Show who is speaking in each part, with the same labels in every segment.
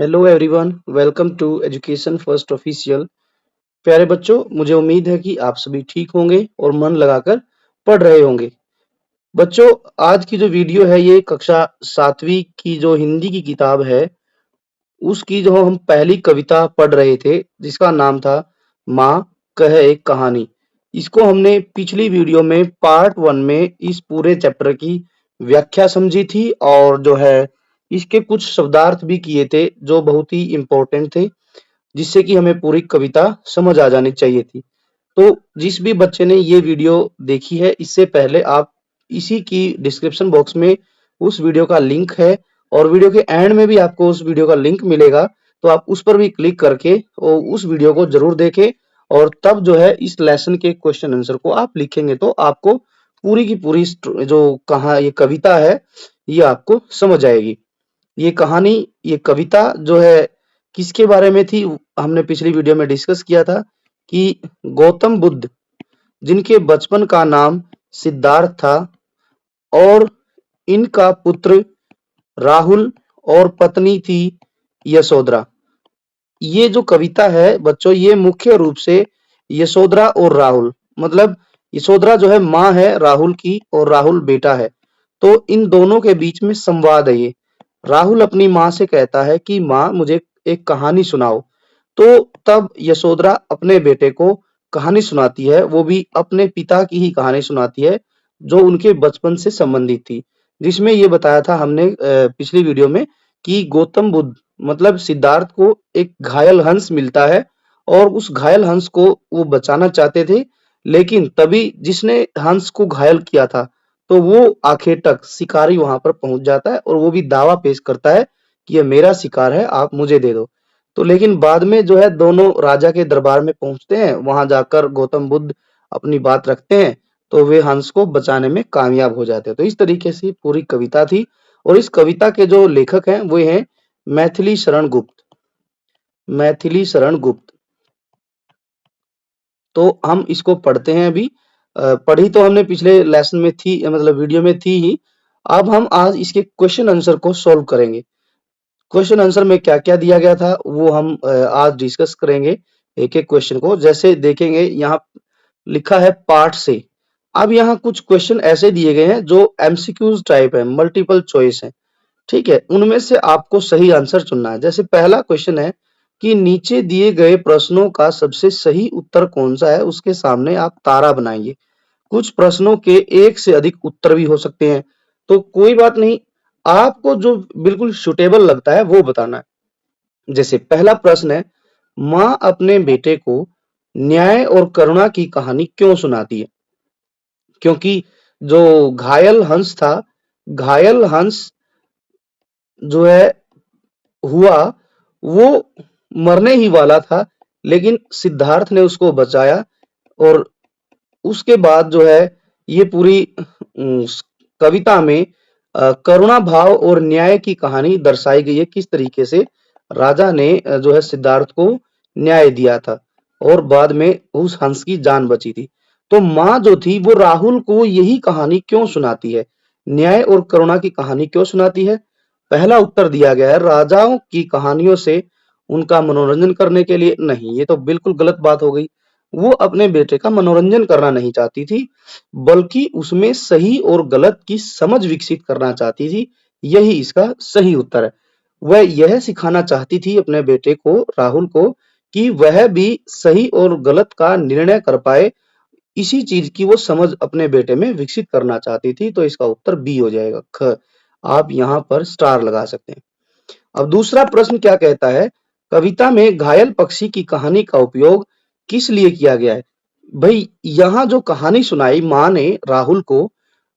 Speaker 1: Hello everyone, welcome to education first official. प्यारे बच्चों, मुझे उम्मीद है कि आप सभी ठीक होंगे और मन लगाकर पढ़ रहे होंगे। बच्चों, आज की जो वीडियो है ये कक्षा 7वीं की जो हिंदी की किताब है उसकी जो हम पहली कविता पढ़ रहे थे जिसका नाम था माँ कहे एक कहानी। इसको हमने पिछली वीडियो में पार्ट 1 में इस पूरे चैप्टर की व्याख्या समझी थी और जो है इसके कुछ शब्दार्थ भी किए थे जो बहुत ही इम्पोर्टेंट थे, जिससे कि हमें पूरी कविता समझ आ जानी चाहिए थी। तो जिस भी बच्चे ने ये वीडियो देखी है इससे पहले आप इसी की डिस्क्रिप्शन बॉक्स में उस वीडियो का लिंक है और वीडियो के एंड में भी आपको उस वीडियो का लिंक मिलेगा, तो आप उस पर भी क्लिक करके और उस वीडियो को जरूर देखें और तब जो है इस लेसन के क्वेश्चन आंसर को आप लिखेंगे तो आपको पूरी की पूरी जो कहा ये कविता है ये आपको समझ आएगी। ये कहानी ये कविता जो है किसके बारे में थी हमने पिछली वीडियो में डिस्कस किया था कि गौतम बुद्ध जिनके बचपन का नाम सिद्धार्थ था और इनका पुत्र राहुल और पत्नी थी यशोधरा। ये जो कविता है बच्चों ये मुख्य रूप से यशोधरा और राहुल मतलब यशोधरा जो है माँ है राहुल की और राहुल बेटा है, तो इन दोनों के बीच में संवाद है। ये राहुल अपनी माँ से कहता है कि माँ मुझे एक कहानी सुनाओ, तो तब यशोधरा अपने बेटे को कहानी सुनाती है, वो भी अपने पिता की ही कहानी सुनाती है जो उनके बचपन से संबंधित थी। जिसमें ये बताया था हमने पिछली वीडियो में कि गौतम बुद्ध मतलब सिद्धार्थ को एक घायल हंस मिलता है और उस घायल हंस को वो बचाना चाहते थे, लेकिन तभी जिसने हंस को घायल किया था तो वो आखेटक शिकारी वहां पर पहुंच जाता है और वो भी दावा पेश करता है कि ये मेरा शिकार है, आप मुझे दे दो। तो लेकिन बाद में जो है दोनों राजा के दरबार में पहुंचते हैं, वहां जाकर गौतम बुद्ध अपनी बात रखते हैं तो वे हंस को बचाने में कामयाब हो जाते हैं। तो इस तरीके से पूरी कविता थी और इस कविता के जो लेखक हैं वो हैं मैथिली शरण गुप्त। मैथिली शरण गुप्त। तो हम इसको पढ़ते हैं अभी। पढ़ी तो हमने पिछले लेसन में थी मतलब वीडियो में थी ही। अब हम आज इसके क्वेश्चन आंसर को सॉल्व करेंगे। क्वेश्चन आंसर में क्या क्या दिया गया था वो हम आज डिस्कस करेंगे एक एक क्वेश्चन को। जैसे देखेंगे यहाँ लिखा है पार्ट से। अब यहाँ कुछ क्वेश्चन ऐसे दिए गए हैं जो एमसीक्यूज टाइप है, मल्टीपल चॉइस है, ठीक है। उनमें से आपको सही आंसर चुनना है। जैसे पहला क्वेश्चन है कि नीचे दिए गए प्रश्नों का सबसे सही उत्तर कौन सा है, उसके सामने आप तारा बनाइए। कुछ प्रश्नों के एक से अधिक उत्तर भी हो सकते हैं, तो कोई बात नहीं, आपको जो बिल्कुल सुटेबल लगता है वो बताना है। जैसे पहला प्रश्न है, माँ अपने बेटे को न्याय और करुणा की कहानी क्यों सुनाती है? क्योंकि जो घायल हंस था, घायल हंस जो है हुआ वो मरने ही वाला था, लेकिन सिद्धार्थ ने उसको बचाया और उसके बाद जो है ये पूरी कविता में करुणा भाव और न्याय की कहानी दर्शाई गई है। किस तरीके से राजा ने जो है सिद्धार्थ को न्याय दिया था और बाद में उस हंस की जान बची थी। तो माँ जो थी वो राहुल को यही कहानी क्यों सुनाती है, न्याय और करुणा की कहानी क्यों सुनाती है? पहला उत्तर दिया गया है राजाओं की कहानियों से उनका मनोरंजन करने के लिए। नहीं, ये तो बिल्कुल गलत बात हो गई। वो अपने बेटे का मनोरंजन करना नहीं चाहती थी, बल्कि उसमें सही और गलत की समझ विकसित करना चाहती थी। यही इसका सही उत्तर है। वह यह सिखाना चाहती थी अपने बेटे को, राहुल को, कि वह भी सही और गलत का निर्णय कर पाए। इसी चीज की वो समझ अपने बेटे में विकसित करना चाहती थी। तो इसका उत्तर बी हो जाएगा, ख। आप यहाँ पर स्टार लगा सकते हैं। अब दूसरा प्रश्न क्या कहता है, कविता में घायल पक्षी की कहानी का उपयोग किस लिए किया गया है? भाई यहाँ जो कहानी सुनाई माँ ने राहुल को,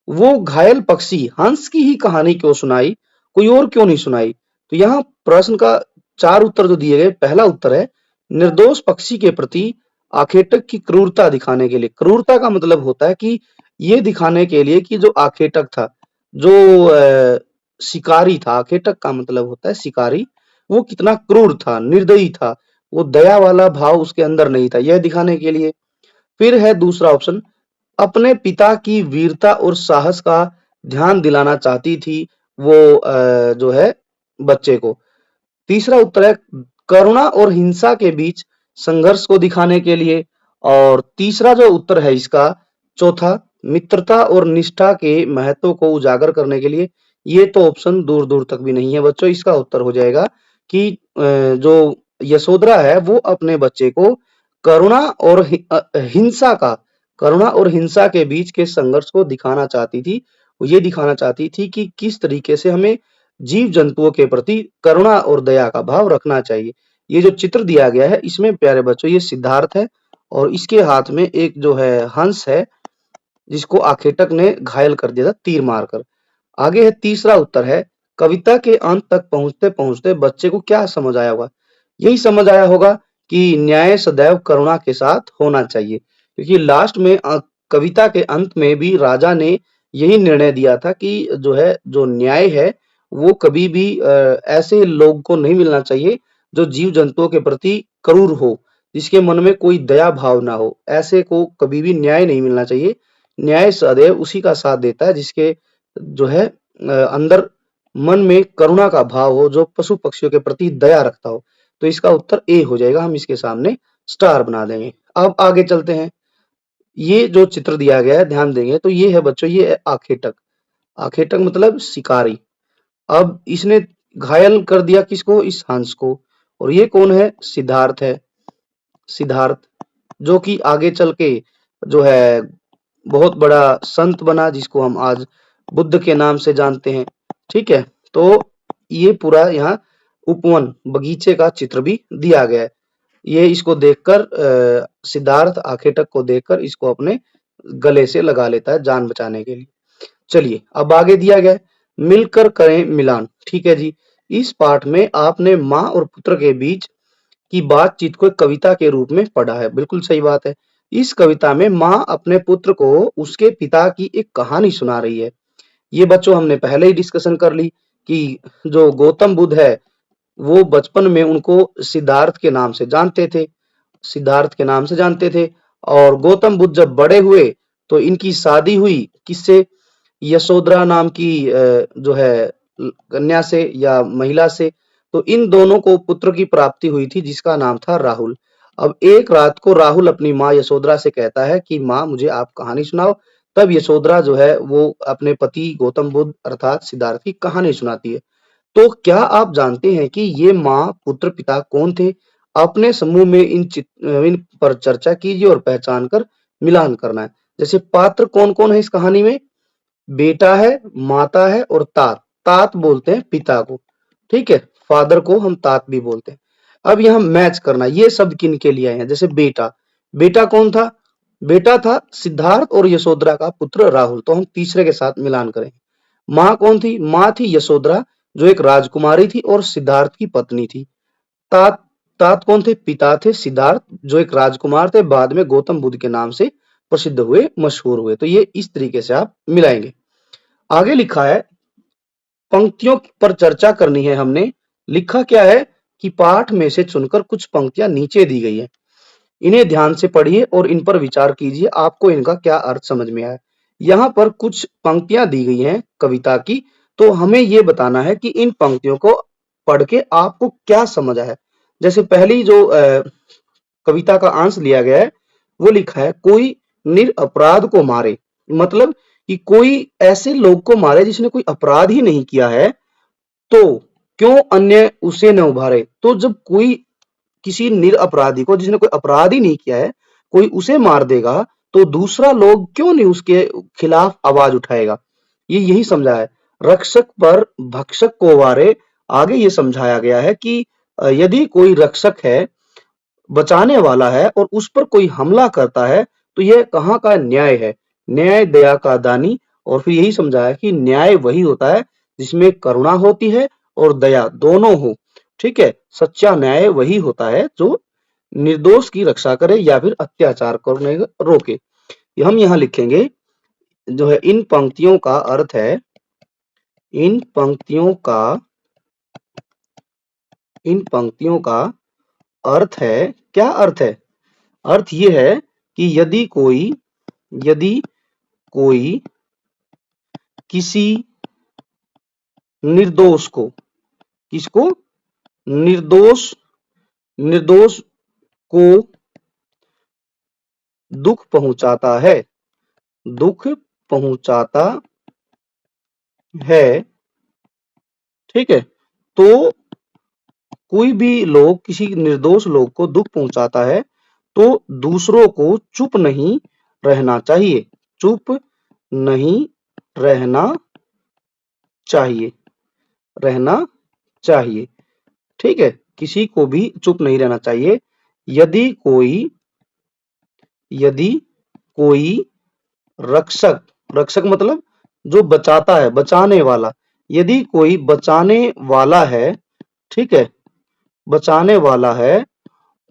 Speaker 1: वो घायल पक्षी हंस की ही कहानी क्यों सुनाई, कोई और क्यों नहीं सुनाई? तो यहाँ प्रश्न का चार उत्तर जो दिए गए, पहला उत्तर है निर्दोष पक्षी के प्रति आखेटक की क्रूरता दिखाने के लिए। क्रूरता का मतलब होता है कि ये दिखाने के लिए कि जो आखेटक था, जो शिकारी था, आखेटक का मतलब होता है शिकारी, वो कितना क्रूर था, निर्दयी था, वो दया वाला भाव उसके अंदर नहीं था, यह दिखाने के लिए। फिर है दूसरा ऑप्शन, अपने पिता की वीरता और साहस का ध्यान दिलाना चाहती थी वो जो है बच्चे को। तीसरा उत्तर है करुणा और हिंसा के बीच संघर्ष को दिखाने के लिए। और तीसरा जो उत्तर है इसका, चौथा, मित्रता और निष्ठा के महत्व को उजागर करने के लिए। ये तो ऑप्शन दूर दूर तक भी नहीं है बच्चों। इसका उत्तर हो जाएगा कि जो यशोधरा है वो अपने बच्चे को करुणा और हिंसा का, करुणा और हिंसा के बीच के संघर्ष को दिखाना चाहती थी। वो ये दिखाना चाहती थी कि किस तरीके से हमें जीव जंतुओं के प्रति करुणा और दया का भाव रखना चाहिए। ये जो चित्र दिया गया है इसमें प्यारे बच्चों ये सिद्धार्थ है और इसके हाथ में एक जो है हंस है जिसको आखेटक ने घायल कर दिया था तीर मारकर। आगे है तीसरा उत्तर है कविता के अंत तक पहुंचते पहुंचते बच्चे को क्या समझ आया होगा। यही समझ आया होगा कि न्याय सदैव करुणा के साथ होना चाहिए, क्योंकि लास्ट में कविता के अंत में भी राजा ने यही निर्णय दिया था कि जो है जो न्याय है वो कभी भी ऐसे लोग को नहीं मिलना चाहिए जो जीव जंतुओं के प्रति क्रूर हो, जिसके मन में कोई दया भाव ना हो। ऐसे को कभी भी न्याय नहीं मिलना चाहिए। न्याय सदैव उसी का साथ देता है जिसके जो है अंदर मन में करुणा का भाव हो, जो पशु पक्षियों के प्रति दया रखता हो। तो इसका उत्तर ए हो जाएगा, हम इसके सामने स्टार बना देंगे। अब आगे चलते हैं। ये जो चित्र दिया गया है ध्यान देंगे तो ये है बच्चों, ये है आखेटक। आखेटक मतलब शिकारी। अब इसने घायल कर दिया किसको, इस हंस को। और ये कौन है, सिद्धार्थ है। सिद्धार्थ जो कि आगे चल के जो है बहुत बड़ा संत बना, जिसको हम आज बुद्ध के नाम से जानते हैं। ठीक है, तो ये पूरा यहाँ उपवन बगीचे का चित्र भी दिया गया है। ये इसको देखकर सिद्धार्थ आखेटक को देखकर इसको अपने गले से लगा लेता है जान बचाने के लिए। चलिए अब आगे दिया गया है, मिलकर करें मिलान। ठीक है जी, इस पाठ में आपने माँ और पुत्र के बीच की बातचीत को एक कविता के रूप में पढ़ा है। बिल्कुल सही बात है। इस कविता में माँ अपने पुत्र को उसके पिता की एक कहानी सुना रही है। ये बच्चों हमने पहले ही डिस्कशन कर ली कि जो गौतम बुद्ध है वो बचपन में उनको सिद्धार्थ के नाम से जानते थे, सिद्धार्थ के नाम से जानते थे। और गौतम बुद्ध जब बड़े हुए तो इनकी शादी हुई किससे, यशोधरा नाम की जो है कन्या से या महिला से। तो इन दोनों को पुत्र की प्राप्ति हुई थी जिसका नाम था राहुल। अब एक रात को राहुल अपनी माँ यशोधरा से कहता है कि माँ मुझे आप कहानी सुनाओ। तब यशोधरा जो है वो अपने पति गौतम बुद्ध अर्थात सिद्धार्थ की कहानी सुनाती है। तो क्या आप जानते हैं कि ये माँ पुत्र पिता कौन थे? अपने समूह में इन पर चर्चा कीजिए और पहचान कर मिलान करना है। जैसे पात्र कौन कौन है इस कहानी में, बेटा है, माता है और तात। तात बोलते हैं पिता को, ठीक है, फादर को हम तात भी बोलते हैं। अब यहाँ मैच करना, ये शब्द किन के लिए आए हैं। जैसे बेटा, बेटा कौन था, बेटा था सिद्धार्थ और यशोधरा का पुत्र राहुल, तो हम तीसरे के साथ मिलान करें। माँ कौन थी, माँ थी यशोधरा जो एक राजकुमारी थी और सिद्धार्थ की पत्नी थी। तात, तात कौन थे, पिता थे सिद्धार्थ जो एक राजकुमार थे, बाद में गौतम बुद्ध के नाम से प्रसिद्ध हुए, मशहूर हुए। तो ये इस तरीके से आप मिलाएंगे। आगे लिखा है पंक्तियों पर चर्चा करनी है हमने। लिखा क्या है कि पाठ में से चुनकर कुछ पंक्तियां नीचे दी गई है, इन्हें ध्यान से पढ़िए और इन पर विचार कीजिए, आपको इनका क्या अर्थ समझ में आया। यहाँ पर कुछ पंक्तियां दी गई हैं कविता की, तो हमें ये बताना है कि इन पंक्तियों को पढ़ के आपको क्या समझ आया। जैसे पहली जो कविता का अंश लिया गया है वो लिखा है कोई निरपराध को मारे, मतलब कि कोई ऐसे लोग को मारे जिसने कोई अपराध ही नहीं किया है, तो क्यों अन्य उसे न उभारे। तो जब कोई किसी निरपराधी को जिसने कोई अपराध ही नहीं किया है कोई उसे मार देगा तो दूसरा लोग क्यों नहीं उसके खिलाफ आवाज उठाएगा। ये यही समझा है। रक्षक पर भक्षक को वारे, आगे ये समझाया गया है कि यदि कोई रक्षक है, बचाने वाला है और उस पर कोई हमला करता है तो यह कहाँ का न्याय है, न्याय दया का दानी। और फिर यही समझाया कि न्याय वही होता है जिसमें करुणा होती है और दया दोनों हो। ठीक है, सच्चा न्याय वही होता है जो निर्दोष की रक्षा करे या फिर अत्याचार करने रोके। हम यहाँ लिखेंगे जो है इन पंक्तियों का अर्थ है, इन पंक्तियों का, इन पंक्तियों का अर्थ है, क्या अर्थ है, अर्थ ये है कि यदि कोई किसी निर्दोष को, किसको, निर्दोष निर्दोष को दुख पहुंचाता है, दुख पहुंचाता है, ठीक है। तो कोई भी लोग किसी निर्दोष लोग को दुख पहुंचाता है तो दूसरों को चुप नहीं रहना चाहिए, चुप नहीं रहना चाहिए, रहना चाहिए, ठीक है। किसी को भी चुप नहीं रहना चाहिए। यदि कोई यदि कोई रक्षक, रक्षक मतलब जो बचाता है, बचाने वाला, यदि कोई बचाने वाला है, ठीक है, बचाने वाला है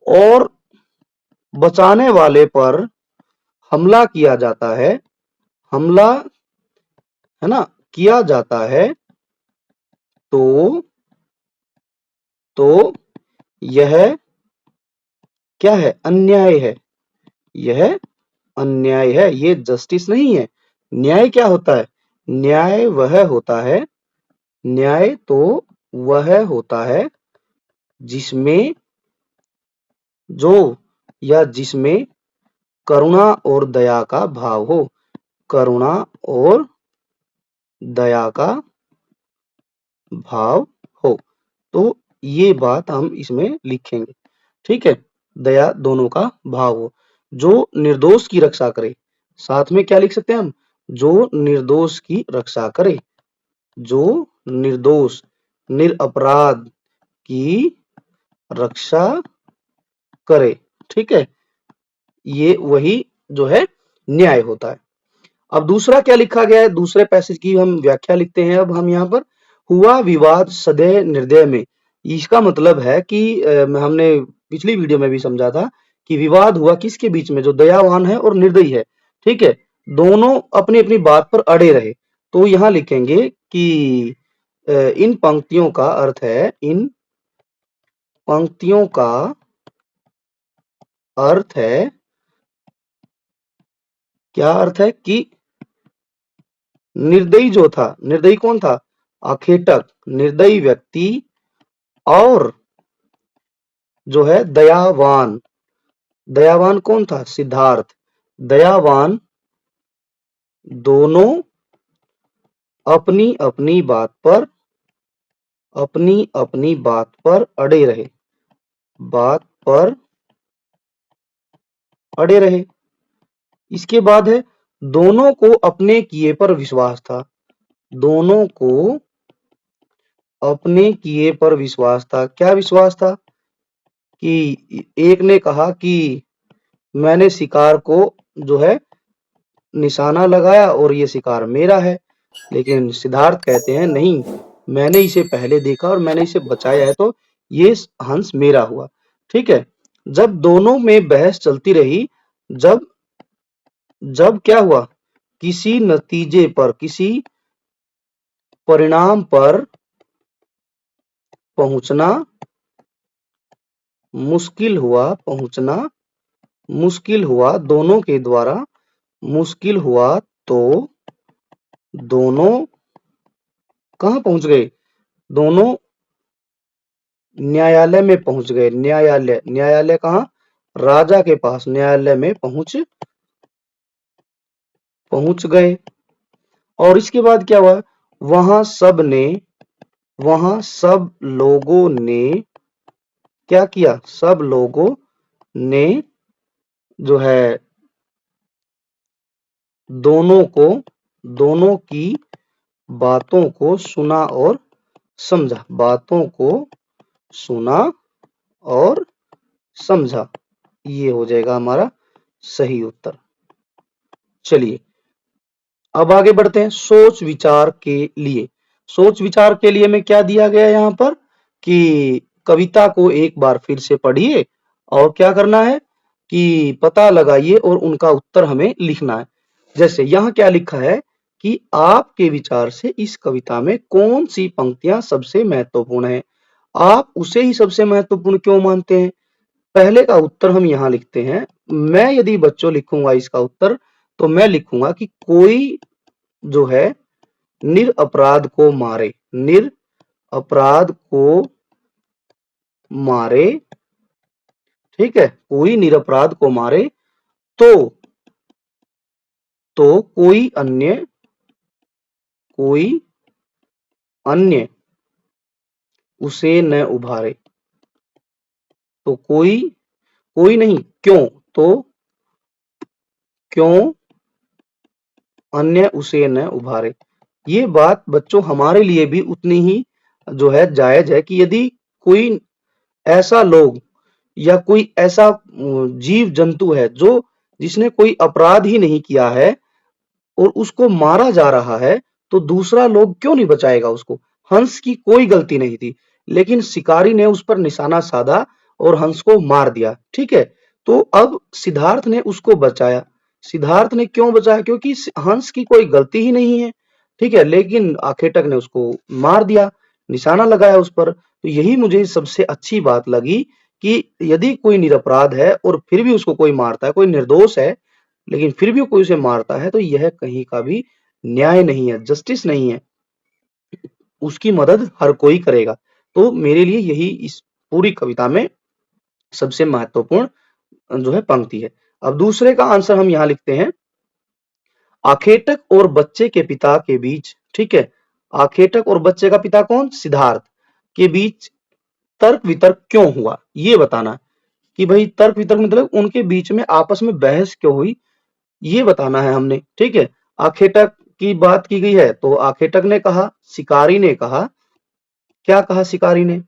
Speaker 1: और बचाने वाले पर हमला किया जाता है, हमला है ना किया जाता है, तो यह क्या है? अन्याय है, यह अन्याय है, ये जस्टिस नहीं है। न्याय क्या होता है? न्याय वह होता है, न्याय तो वह होता है जिसमें जो या जिसमें करुणा और दया का भाव हो, करुणा और दया का भाव हो। तो ये बात हम इसमें लिखेंगे, ठीक है। दया दोनों का भाव हो, जो निर्दोष की रक्षा करे। साथ में क्या लिख सकते हैं हम? जो निर्दोष की रक्षा करे, जो निर्दोष निरपराध की रक्षा करे, ठीक है। ये वही जो है न्याय होता है। अब दूसरा क्या लिखा गया है? दूसरे पैसेज की हम व्याख्या लिखते हैं। अब हम यहाँ पर हुआ विवाद सदैव निर्दय में, इसका मतलब है कि हमने पिछली वीडियो में भी समझा था कि विवाद हुआ किसके बीच में? जो दयावान है और निर्दयी है, ठीक है, दोनों अपनी अपनी बात पर अड़े रहे। तो यहाँ लिखेंगे कि इन पंक्तियों का अर्थ है, इन पंक्तियों का अर्थ है, क्या अर्थ है? कि निर्दयी जो था, निर्दयी कौन था? आखेटक, निर्दयी व्यक्ति और जो है दयावान, दयावान कौन था? सिद्धार्थ। दयावान दोनों अपनी अपनी बात पर, अपनी अपनी बात पर अड़े रहे, बात पर अड़े रहे। इसके बाद है दोनों को अपने किए पर विश्वास था, दोनों को अपने किए पर विश्वास था। क्या विश्वास था? कि एक ने कहा कि मैंने शिकार को जो है निशाना लगाया और ये शिकार मेरा है, लेकिन सिद्धार्थ कहते हैं नहीं, मैंने इसे पहले देखा और मैंने इसे बचाया है, तो ये हंस मेरा हुआ, ठीक है। जब दोनों में बहस चलती रही, जब जब क्या हुआ? किसी नतीजे पर, किसी परिणाम पर पहुंचना मुश्किल हुआ, पहुंचना मुश्किल हुआ दोनों के द्वारा, मुश्किल हुआ, तो दोनों कहां पहुंच गए? दोनों न्यायालय में पहुंच गए। न्यायालय, न्यायालय कहां? राजा के पास, न्यायालय में पहुंच गए। और इसके बाद क्या हुआ? वहां सब लोगों ने क्या किया? सब लोगों ने जो है दोनों की बातों को सुना और समझा, बातों को सुना और समझा। ये हो जाएगा हमारा सही उत्तर। चलिए अब आगे बढ़ते हैं सोच विचार के लिए। सोच विचार के लिए में क्या दिया गया यहाँ पर कि कविता को एक बार फिर से पढ़िए और क्या करना है कि पता लगाइए और उनका उत्तर हमें लिखना है। जैसे यहाँ क्या लिखा है कि आपके विचार से इस कविता में कौन सी पंक्तियां सबसे महत्वपूर्ण है? आप उसे ही सबसे महत्वपूर्ण क्यों मानते हैं? पहले का उत्तर हम यहाँ लिखते हैं। मैं यदि बच्चों लिखूंगा इसका उत्तर, तो मैं लिखूंगा कि कोई जो है निरपराध को मारे, निरपराध को मारे, ठीक है, कोई निरपराध को मारे तो कोई अन्य उसे न उभारे। तो कोई नहीं, क्यों? तो क्यों अन्य उसे न उभारे। ये बात बच्चों हमारे लिए भी उतनी ही जो है जायज है कि यदि कोई ऐसा लोग या कोई ऐसा जीव जंतु है जो जिसने कोई अपराध ही नहीं किया है और उसको मारा जा रहा है, तो दूसरा लोग क्यों नहीं बचाएगा उसको। हंस की कोई गलती नहीं थी, लेकिन शिकारी ने उस पर निशाना साधा और हंस को मार दिया, ठीक है। तो अब सिद्धार्थ ने उसको बचाया। सिद्धार्थ ने क्यों बचाया? क्योंकि हंस की कोई गलती ही नहीं है, ठीक है, लेकिन आखेटक ने उसको मार दिया, निशाना लगाया उस पर। तो यही मुझे सबसे अच्छी बात लगी कि यदि कोई निरपराध है और फिर भी उसको कोई मारता है, कोई निर्दोष है लेकिन फिर भी कोई उसे मारता है, तो यह कहीं का भी न्याय नहीं है, जस्टिस नहीं है। उसकी मदद हर कोई करेगा। तो मेरे लिए यही इस पूरी कविता में सबसे महत्वपूर्ण जो है पंक्ति है। अब दूसरे का आंसर हम यहाँ लिखते हैं, आखेटक और बच्चे के पिता के बीच, ठीक है, आखेटक और बच्चे का पिता कौन? सिद्धार्थ के बीच तर्क वितर्क क्यों हुआ, ये बताना कि भाई तर्क वितर्क मतलब उनके बीच में आपस में बहस क्यों हुई, ये बताना है हमने, ठीक है। आखेटक की बात की गई है, तो आखेटक ने कहा, शिकारी ने कहा, क्या कहा शिकारी ने?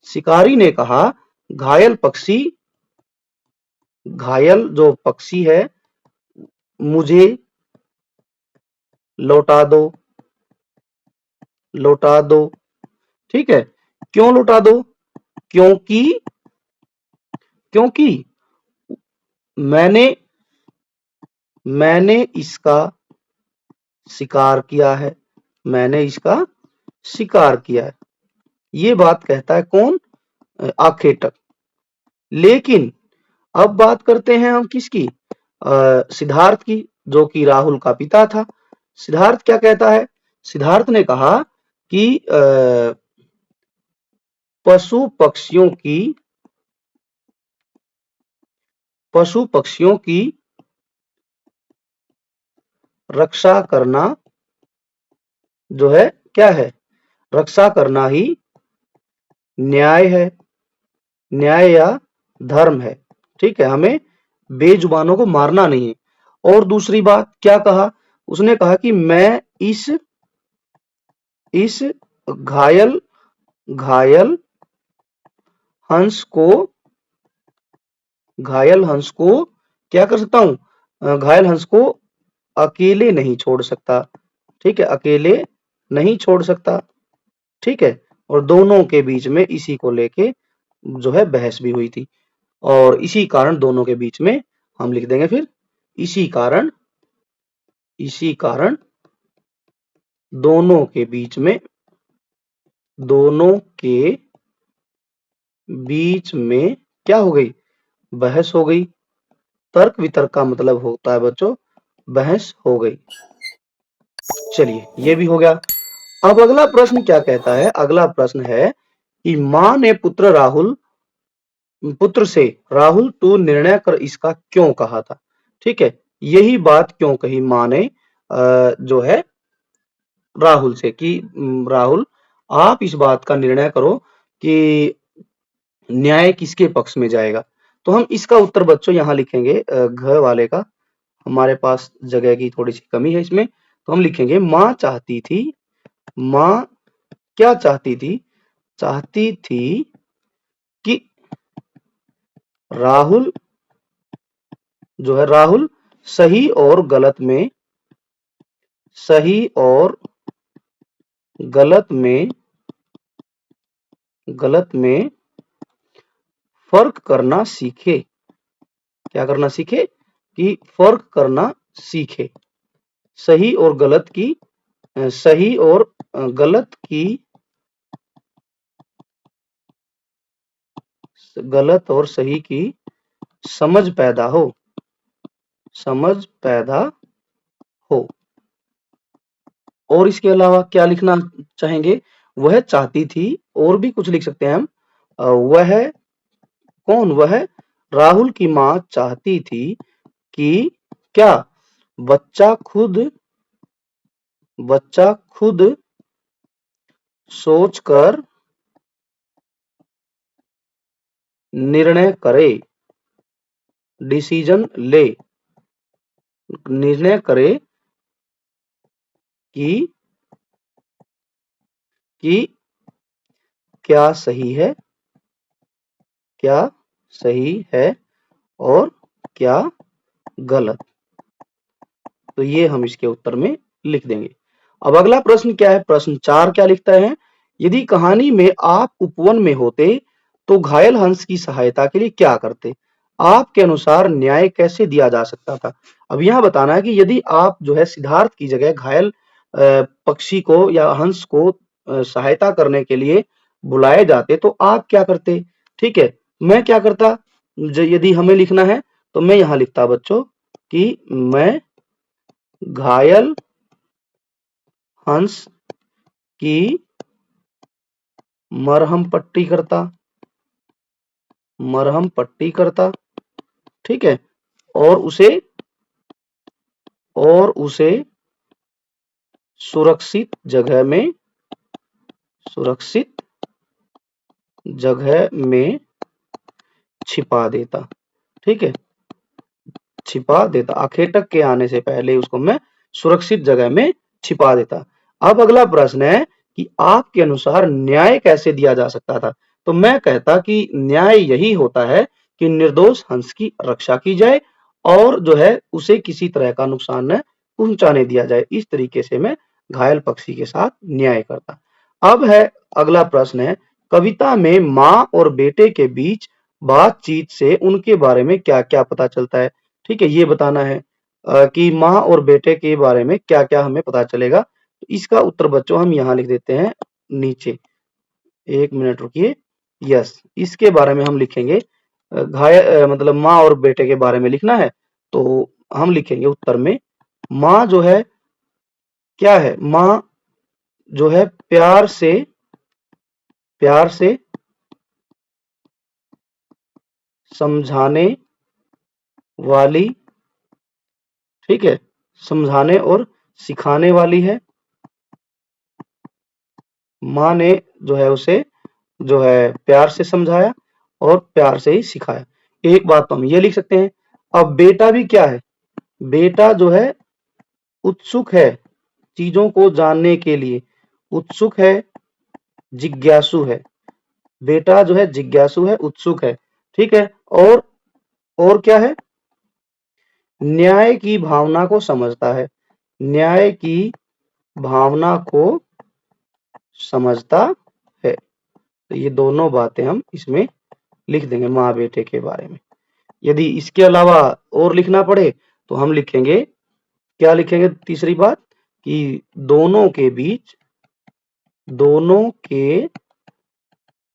Speaker 1: शिकारी ने कहा घायल पक्षी, घायल जो पक्षी है मुझे लौटा दो, लौटा दो, ठीक है। क्यों लौटा दो? क्योंकि क्योंकि मैंने मैंने इसका शिकार किया है, मैंने इसका शिकार किया है। ये बात कहता है कौन? आखेटक। लेकिन अब बात करते हैं हम किसकी? सिद्धार्थ की, जो कि राहुल का पिता था। सिद्धार्थ क्या कहता है? सिद्धार्थ ने कहा कि पशु पक्षियों की रक्षा करना जो है क्या है? रक्षा करना ही न्याय है, न्याय या धर्म है, ठीक है। हमें बेजुबानों को मारना नहीं है। और दूसरी बात क्या कहा? उसने कहा कि मैं इस घायल घायल हंस को घायल हंस को क्या कर सकता हूं? घायल हंस को अकेले नहीं छोड़ सकता, ठीक है, अकेले नहीं छोड़ सकता, ठीक है। और दोनों के बीच में इसी को लेके जो है बहस भी हुई थी, और इसी कारण दोनों के बीच में हम लिख देंगे फिर इसी कारण दोनों के बीच में दोनों के बीच में क्या हो गई? बहस हो गई। तर्क वितर्क का मतलब होता है बच्चों बहस हो गई। चलिए ये भी हो गया। अब अगला प्रश्न क्या कहता है? अगला प्रश्न है कि मां ने पुत्र से राहुल तू निर्णय कर इसका क्यों कहा था, ठीक है। यही बात क्यों कही मां ने जो है राहुल से कि राहुल आप इस बात का निर्णय करो कि न्याय किसके पक्ष में जाएगा। तो हम इसका उत्तर बच्चों यहाँ लिखेंगे घ वाले का, हमारे पास जगह की थोड़ी सी कमी है इसमें, तो हम लिखेंगे मां चाहती थी, मां क्या चाहती थी? चाहती थी कि राहुल जो है राहुल सही और सही और गलत में फर्क करना सीखे। क्या करना सीखे? कि फर्क करना सीखे। सही और गलत की सही और गलत की गलत और सही की समझ पैदा हो, समझ पैदा हो। और इसके अलावा क्या लिखना चाहेंगे? वह चाहती थी, और भी कुछ लिख सकते हैं हम, वह कौन? वह राहुल की माँ चाहती थी कि क्या? बच्चा खुद सोचकर निर्णय करे, डिसीजन ले, निर्णय करे कि क्या सही है, क्या सही है और क्या गलत। तो ये हम इसके उत्तर में लिख देंगे। अब अगला प्रश्न क्या है? प्रश्न 4 क्या लिखता है? यदि कहानी में आप उपवन में होते तो घायल हंस की सहायता के लिए क्या करते? आपके अनुसार न्याय कैसे दिया जा सकता था? अब यहाँ बताना है कि यदि आप जो है सिद्धार्थ की जगह घायल पक्षी को या हंस को सहायता करने के लिए बुलाए जाते तो आप क्या करते? ठीक है, मैं क्या करता? यदि हमें लिखना है तो मैं यहाँ लिखता बच्चों कि मैं घायल हंस की मरहम पट्टी करता, ठीक है, और उसे सुरक्षित जगह में छिपा देता, ठीक है, छिपा देता। आखेटक के आने से पहले उसको मैं सुरक्षित जगह में छिपा देता। अब अगला प्रश्न है कि आपके अनुसार न्याय कैसे दिया जा सकता था? तो मैं कहता कि न्याय यही होता है कि निर्दोष हंस की रक्षा की जाए और जो है उसे किसी तरह का नुकसान न पहुंचाने दिया जाए। इस तरीके से मैं घायल पक्षी के साथ न्याय करता। अब है अगला प्रश्न है, कविता में माँ और बेटे के बीच बातचीत से उनके बारे में क्या-क्या पता चलता है? ठीक है, ये बताना है कि माँ और बेटे के बारे में क्या-क्या हमें पता चलेगा। इसका उत्तर बच्चों हम यहाँ लिख देते हैं नीचे। 1 मिनट रुकिए। यस, इसके बारे में हम लिखेंगे। मतलब माँ और बेटे के बारे में लिखना है तो हम लिखेंगे उत्तर में माँ जो है क्या है? माँ जो है प्यार से समझाने वाली, ठीक है, समझाने और सिखाने वाली है। माँ ने जो है उसे जो है प्यार से समझाया और प्यार से ही सिखाया। एक बात तो हम ये लिख सकते हैं। अब बेटा भी क्या है? बेटा जो है उत्सुक है चीजों को जानने के लिए, उत्सुक है, जिज्ञासु है। बेटा जो है जिज्ञासु है, उत्सुक है, ठीक है। और क्या है? न्याय की भावना को समझता है, न्याय की भावना को समझता है। तो ये दोनों बातें हम इसमें लिख देंगे माँ बेटे के बारे में। यदि इसके अलावा और लिखना पड़े तो हम लिखेंगे, क्या लिखेंगे? तीसरी बात कि दोनों के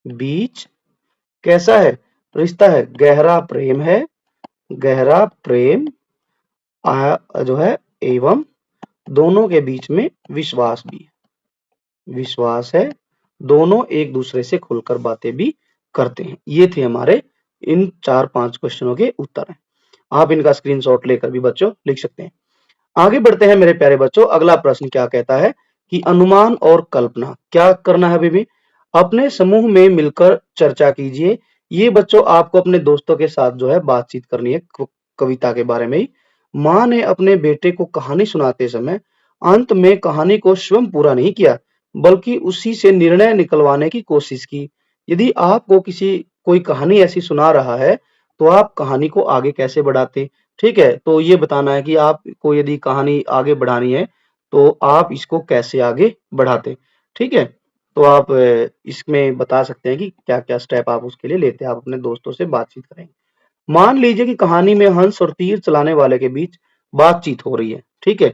Speaker 1: बीच कैसा है रिश्ता है? गहरा प्रेम है, गहरा प्रेम जो है एवं दोनों के बीच में विश्वास भी है, विश्वास है। दोनों एक दूसरे से खुलकर बातें भी करते हैं। ये थे हमारे इन 4-5 क्वेश्चनों के उत्तर हैं। आप इनका स्क्रीनशॉट लेकर भी बच्चों लिख सकते हैं। आगे बढ़ते हैं मेरे प्यारे बच्चों। अगला प्रश्न क्या कहता है कि अनुमान और कल्पना क्या करना है? अभी भी अपने समूह में मिलकर चर्चा कीजिए। ये बच्चों आपको अपने दोस्तों के साथ जो है बातचीत करनी है कविता के बारे में ही। माँ ने अपने बेटे को कहानी सुनाते समय अंत में कहानी को स्वयं पूरा नहीं किया बल्कि उसी से निर्णय निकलवाने की कोशिश की। यदि आपको कोई कहानी ऐसी सुना रहा है तो आप कहानी को आगे कैसे बढ़ाते? ठीक है, तो ये बताना है कि आपको यदि कहानी आगे बढ़ानी है तो आप इसको कैसे आगे बढ़ाते? ठीक है, तो आप इसमें बता सकते हैं कि क्या-क्या स्टेप आप उसके लिए लेते हैं। आप अपने दोस्तों से बातचीत करेंगे। मान लीजिए कि कहानी में हंस और तीर चलाने वाले के बीच बातचीत हो रही है, ठीक है?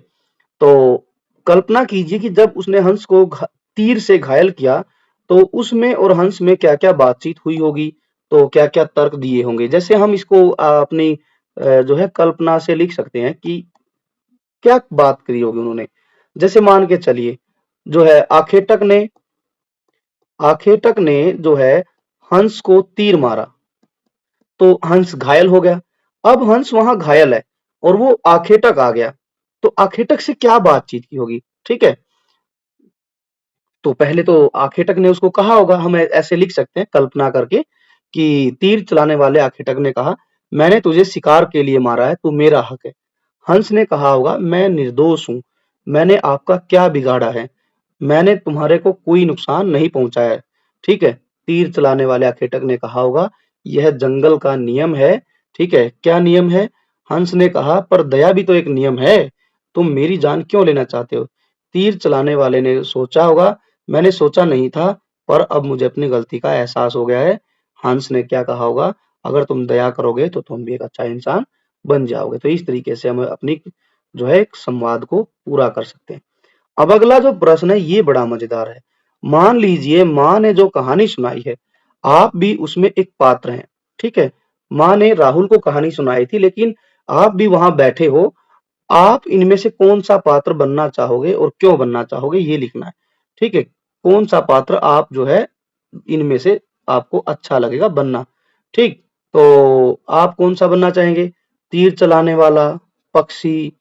Speaker 1: तो कल्पना कीजिए कि जब उसने हंस को तीर से घायल किया तो उसमें और हंस में क्या-क्या बातचीत हुई होगी, तो क्या-क्या तर्क दिए होंगे। जैसे हम इसको अपनी जो है कल्पना से लिख सकते हैं कि क्या बात करी होगी उन्होंने। जैसे मान के चलिए जो है आखेटक ने जो है हंस को तीर मारा तो हंस घायल हो गया। अब हंस वहां घायल है और वो आखेटक आ गया, तो आखेटक से क्या बातचीत की होगी? ठीक है, तो पहले तो आखेटक ने उसको कहा होगा, हम ऐसे लिख सकते हैं कल्पना करके कि तीर चलाने वाले आखेटक ने कहा, मैंने तुझे शिकार के लिए मारा है, तू मेरा हक है। हंस ने कहा होगा, मैं निर्दोष हूँ, मैंने आपका क्या बिगाड़ा है, मैंने तुम्हारे को कोई नुकसान नहीं पहुंचाया है। ठीक है, तीर चलाने वाले आखेटक ने कहा होगा, यह जंगल का नियम है। ठीक है, क्या नियम है? हंस ने कहा, पर दया भी तो एक नियम है, तुम मेरी जान क्यों लेना चाहते हो? तीर चलाने वाले ने सोचा होगा, मैंने सोचा नहीं था, पर अब मुझे अपनी गलती का एहसास हो गया है। हंस ने क्या कहा होगा, अगर तुम दया करोगे तो तुम भी एक अच्छा इंसान बन जाओगे। तो इस तरीके से हम अपनी जो है एक संवाद को पूरा कर सकते हैं। अब अगला जो प्रश्न है ये बड़ा मजेदार है। मान लीजिए माँ ने जो कहानी सुनाई है, आप भी उसमें एक पात्र हैं। ठीक है, माँ ने राहुल को कहानी सुनाई थी, लेकिन आप भी वहां बैठे हो। आप इनमें से कौन सा पात्र बनना चाहोगे और क्यों बनना चाहोगे, ये लिखना है। ठीक है, कौन सा पात्र आप जो है इनमें से आपको अच्छा लगेगा बनना। ठीक, तो आप कौन सा बनना चाहेंगे? तीर चलाने वाला, पक्षी,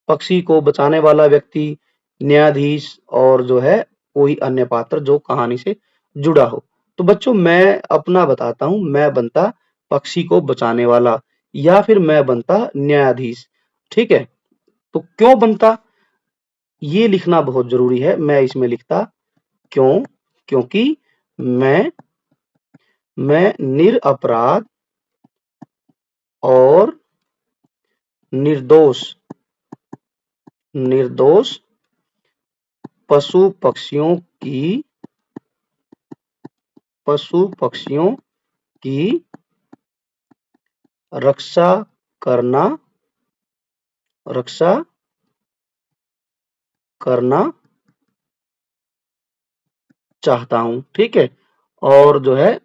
Speaker 1: पक्षी को बचाने वाला व्यक्ति, न्यायाधीश, और जो है कोई अन्य पात्र जो कहानी से जुड़ा हो। तो बच्चों मैं अपना बताता हूं, मैं बनता पक्षी को बचाने वाला या फिर मैं बनता न्यायाधीश। ठीक है, तो क्यों बनता ये लिखना बहुत जरूरी है। मैं इसमें लिखता क्यों, क्योंकि मैं मैं निरपराध और निर्दोष निर्दोष पशु पक्षियों की पशु पक्षियों की रक्षा करना रक्षा करना चाहता हूं। ठीक है, और जो है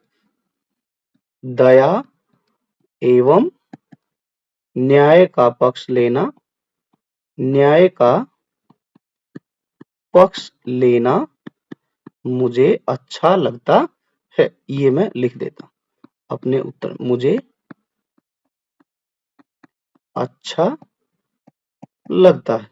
Speaker 1: दया एवं न्याय का पक्ष लेना न्याय का पक्ष लेना मुझे अच्छा लगता है। ये मैं लिख देता अपने उत्तर, मुझे अच्छा लगता है।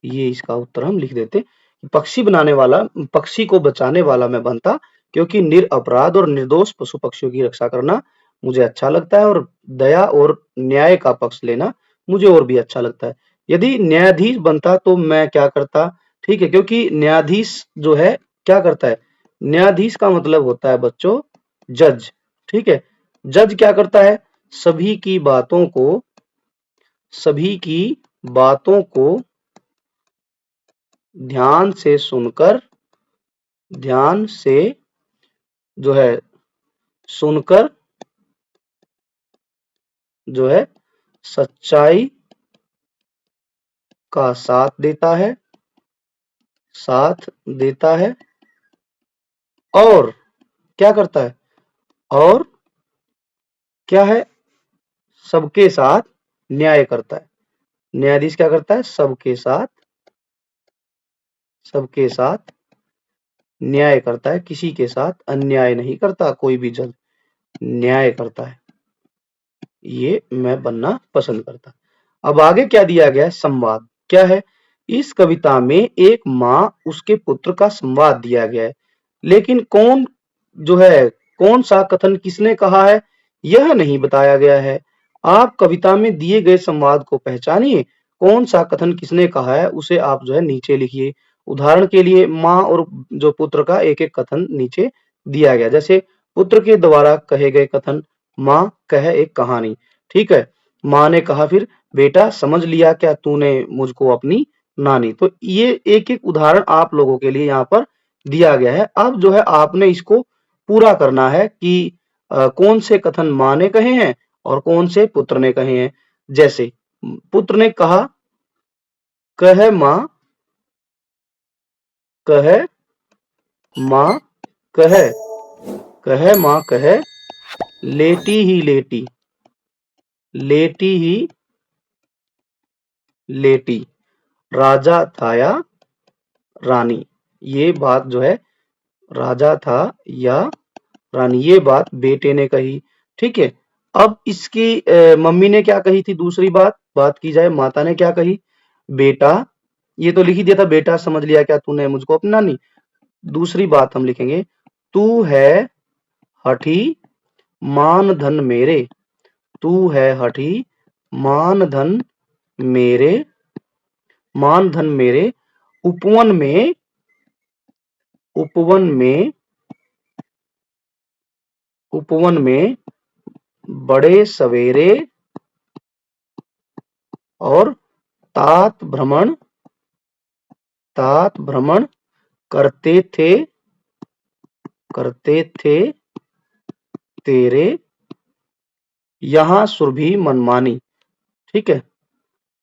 Speaker 1: ये इसका उत्तर हम लिख देते। पक्षी बनाने वाला, पक्षी को बचाने वाला मैं बनता, क्योंकि निरपराध और निर्दोष पशु पक्षियों की रक्षा करना मुझे अच्छा लगता है, और दया और न्याय का पक्ष लेना मुझे और भी अच्छा लगता है। यदि न्यायाधीश बनता तो मैं क्या करता? ठीक है, क्योंकि न्यायाधीश जो है क्या करता है? न्यायाधीश का मतलब होता है बच्चों जज। ठीक है, जज क्या करता है? सभी की बातों को सभी की बातों को ध्यान से सुनकर ध्यान से जो है सुनकर जो है सच्चाई का साथ देता है, और क्या करता है? और क्या है? सबके साथ न्याय करता है। न्यायाधीश क्या करता है? सबके साथ न्याय करता है, किसी के साथ अन्याय नहीं करता। कोई भी जज न्याय करता है। ये मैं बनना पसंद करता। अब आगे क्या दिया गया है? संवाद। क्या है? इस कविता में एक माँ उसके पुत्र का संवाद दिया गया है, लेकिन जो है कौन सा कथन किसने कहा है यह नहीं बताया गया है। आप कविता में दिए गए संवाद को पहचानिए, कौन सा कथन किसने कहा है उसे आप जो है नीचे लिखिए। उदाहरण के लिए माँ और जो पुत्र का एक एक कथन नीचे दिया गया, जैसे पुत्र के द्वारा कहे गए कथन, माँ कह एक कहानी। ठीक है, माँ ने कहा, फिर बेटा समझ लिया क्या तूने मुझको अपनी नानी। तो ये एक एक उदाहरण आप लोगों के लिए यहाँ पर दिया गया है। अब जो है आपने इसको पूरा करना है कि कौन से कथन माँ ने कहे हैं और कौन से पुत्र ने कहे हैं। जैसे पुत्र ने कहा, कह माँ कह माँ कह कह माँ कह लेटी ही लेटी लेटी ही लेटी राजा था या रानी। ये बात जो है राजा था या रानी, ये बात बेटे ने कही। ठीक है, अब इसकी मम्मी ने क्या कही थी? दूसरी बात की जाए, माता ने क्या कही? बेटा, ये तो लिख ही दिया था, बेटा समझ लिया क्या तूने मुझको अपना? नहीं। दूसरी बात हम लिखेंगे, तू है हठी मान धन मेरे, तू है हठी मान धन मेरे, मान धन मेरे, उपवन में, उपवन में, उपवन में बड़े सवेरे और तात भ्रमण, तात भ्रमण करते थे, करते थे तेरे यहाँ सुरभि मनमानी। ठीक है,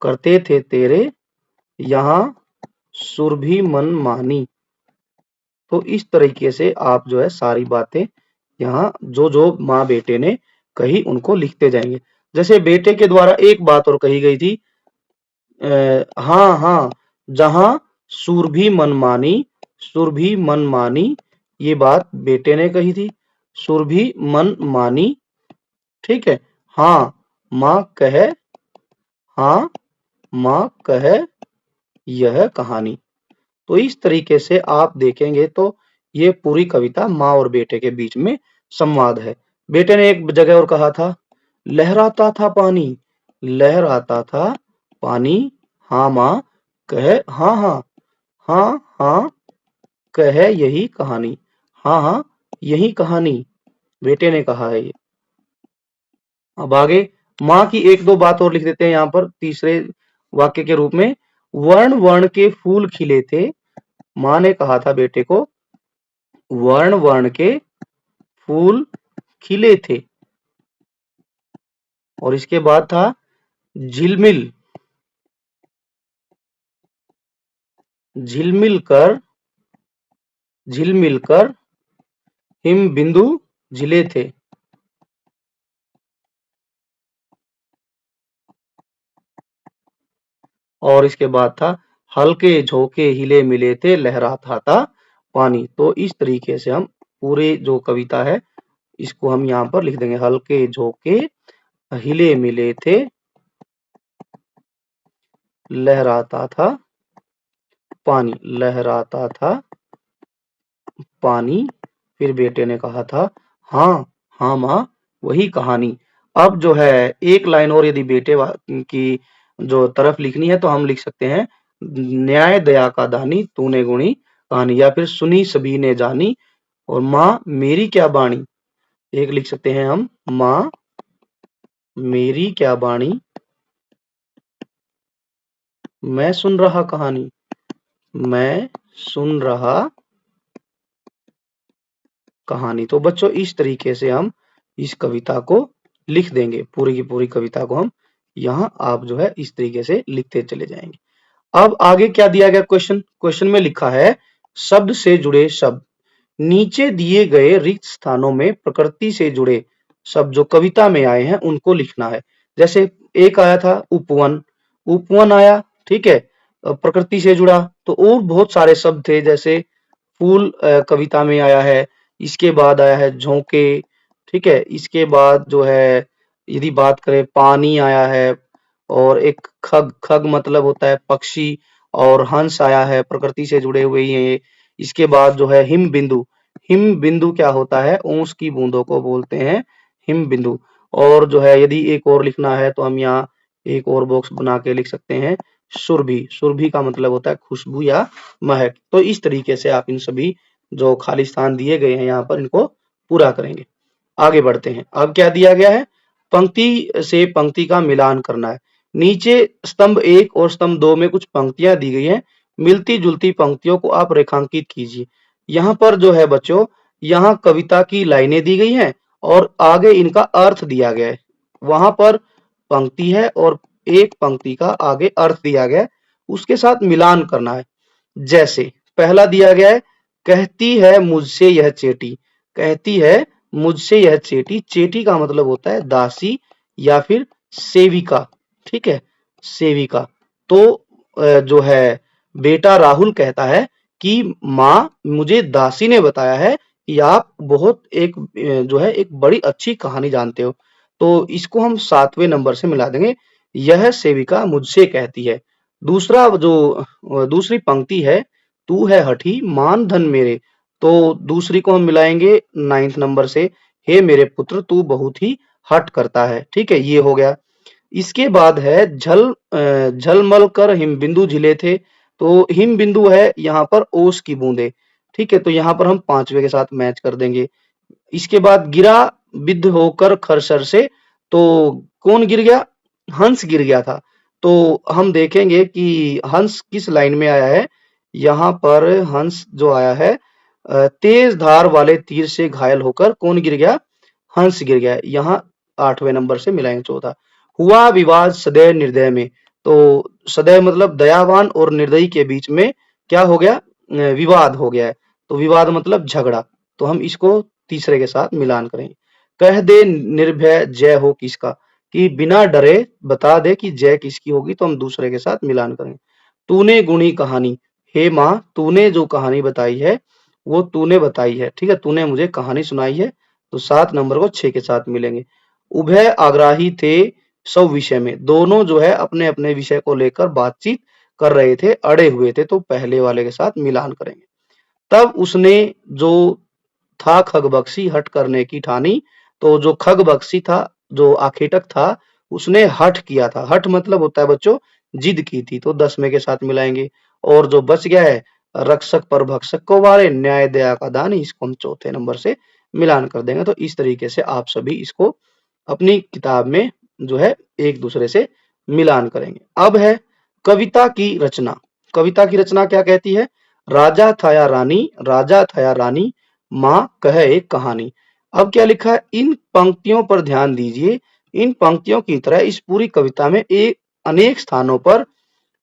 Speaker 1: करते थे तेरे यहाँ सुरभि मनमानी। तो इस तरीके से आप जो है सारी बातें यहाँ जो जो माँ बेटे ने कही उनको लिखते जाएंगे। जैसे बेटे के द्वारा एक बात और कही गई थी, हाँ हाँ, जहां सुरभि मनमानी, सुरभि मनमानी, ये बात बेटे ने कही थी, सुरभि मनमानी। ठीक है, हाँ माँ कहे, हाँ माँ कहे यह कहानी। तो इस तरीके से आप देखेंगे तो ये पूरी कविता माँ और बेटे के बीच में संवाद है। बेटे ने एक जगह और कहा था, लहराता था पानी, लहराता था पानी, हाँ माँ कहे, हाँ हाँ, हाँ हाँ कहे यही कहानी, हाँ हाँ यही कहानी बेटे ने कहा है ये। अब आगे माँ की एक दो बात और लिख देते हैं यहाँ पर तीसरे वाक्य के रूप में, वर्ण वर्ण के फूल खिले थे, माँ ने कहा था बेटे को, वर्ण वर्ण के फूल खिले थे। और इसके बाद था झिलमिल, झिलमिल कर, झिलमिल कर हिम बिंदु झिले थे। और इसके बाद था हल्के झोंके हिले मिले थे, लहराता था पानी। तो इस तरीके से हम पूरे जो कविता है इसको हम यहाँ पर लिख देंगे, हल्के झोंके हिले मिले थे, लहराता था पानी, लहराता था पानी। फिर बेटे ने कहा था, हाँ हाँ माँ वही कहानी। अब जो है एक लाइन और यदि बेटे की जो तरफ लिखनी है तो हम लिख सकते हैं, न्याय दया का दानी तूने गुणी कहानी, या फिर सुनी सभी ने जानी, और माँ मेरी क्या बाणी, एक लिख सकते हैं हम, माँ मेरी क्या बाणी मैं सुन रहा कहानी, मैं सुन रहा कहानी। तो बच्चों इस तरीके से हम इस कविता को लिख देंगे, पूरी की पूरी कविता को हम यहाँ आप जो है इस तरीके से लिखते चले जाएंगे। अब आगे क्या दिया गया क्वेश्चन, क्वेश्चन में लिखा है शब्द से जुड़े शब्द, नीचे दिए गए रिक्त स्थानों में प्रकृति से जुड़े शब्द जो कविता में आए हैं उनको लिखना है। जैसे एक आया था उपवन, उपवन आया, ठीक है, प्रकृति से जुड़ा। तो और बहुत सारे शब्द थे, जैसे फूल कविता में आया है, इसके बाद आया है झोंके, ठीक है, इसके बाद जो है यदि बात करें पानी आया है, और एक खग, खग मतलब होता है पक्षी, और हंस आया है, प्रकृति से जुड़े हुए ही हैं ये। इसके बाद जो है हिम बिंदु, हिम बिंदु क्या होता है? ओस की बूंदों को बोलते हैं हिम बिंदु। और जो है यदि एक और लिखना है तो हम यहाँ एक और बॉक्स बना के लिख सकते हैं सुरभि, सुरभि का मतलब होता है खुशबू या महक। तो इस तरीके से आप इन सभी जो खाली स्थान दिए गए हैं यहाँ पर इनको पूरा करेंगे। आगे बढ़ते हैं, अब क्या दिया गया है? पंक्ति से पंक्ति का मिलान करना है। नीचे स्तंभ 1 और स्तंभ 2 में कुछ पंक्तियां दी गई हैं, मिलती जुलती पंक्तियों को आप रेखांकित कीजिए। यहाँ पर जो है बच्चों, यहाँ कविता की लाइनें दी गई हैं और आगे इनका अर्थ दिया गया है। वहां पर पंक्ति है और एक पंक्ति का आगे अर्थ दिया गया है, उसके साथ मिलान करना है। जैसे पहला दिया गया है, कहती है मुझसे यह चेटी, कहती है मुझसे यह चेटी, चेटी का मतलब होता है दासी या फिर सेविका, ठीक है, सेविका। तो जो है बेटा राहुल कहता है कि माँ मुझे दासी ने बताया है कि आप बहुत एक जो है एक बड़ी अच्छी कहानी जानते हो। तो इसको हम 7वें नंबर से मिला देंगे। यह सेविका मुझसे कहती है। दूसरा जो दूसरी पंक्ति है, तू है हठी मान धन मेरे। तो दूसरी को हम मिलाएंगे 9th नंबर से, हे मेरे पुत्र तू बहुत ही हठ करता है। ठीक है, ये हो गया। इसके बाद है झलमल कर हिम बिंदु झिले थे। तो हिम बिंदु है यहाँ पर ओस की बूंदे। ठीक है, तो यहाँ पर हम 5वें के साथ मैच कर देंगे। इसके बाद गिरा विद्ध होकर खरसर से। तो कौन गिर गया? हंस गिर गया था। तो हम देखेंगे कि हंस किस लाइन में आया है। यहाँ पर हंस जो आया है, तेज धार वाले तीर से घायल होकर कौन गिर गया? हंस गिर गया। यहाँ 8वें नंबर से मिलाएंगे चौथा। हुआ विवाद सदैव निर्दय में। तो सदैव मतलब दयावान और निर्दयी के बीच में क्या हो गया? विवाद हो गया है। तो विवाद मतलब झगड़ा। तो हम इसको तीसरे के साथ मिलान करेंगे। कह दे निर्भय जय हो किसका, कि बिना डरे बता दे कि जय किसकी होगी। तो हम दूसरे के साथ मिलान करेंगे। तूने गुणी कहानी, हे माँ तूने जो कहानी बताई है वो तूने बताई है। ठीक है, तूने मुझे कहानी सुनाई है। तो 7 नंबर को 6 के साथ मिलेंगे। उभय आग्राही थे सब विषय में। दोनों जो है अपने अपने विषय को लेकर बातचीत कर रहे थे, अड़े हुए थे। तो पहले वाले के साथ मिलान करेंगे। तब उसने जो था खगबख्शी हठ करने की ठानी। तो जो खगबख्शी था, जो आखेटक था, उसने हठ किया था। हठ मतलब होता है बच्चों जिद की थी। तो 10वें के साथ मिलाएंगे। और जो बच गया है, रक्षक पर भक्षक को वारे न्याय दया का दान, इसको हम चौथे नंबर से मिलान कर देंगे। तो इस तरीके से आप सभी इसको अपनी किताब में जो है एक दूसरे से मिलान करेंगे। अब है कविता की रचना। कविता की रचना क्या कहती है? राजा था या रानी, राजा था या रानी, माँ कहे एक कहानी। अब क्या लिखा है? इन पंक्तियों पर ध्यान दीजिए। इन पंक्तियों की तरह इस पूरी कविता में एक अनेक स्थानों पर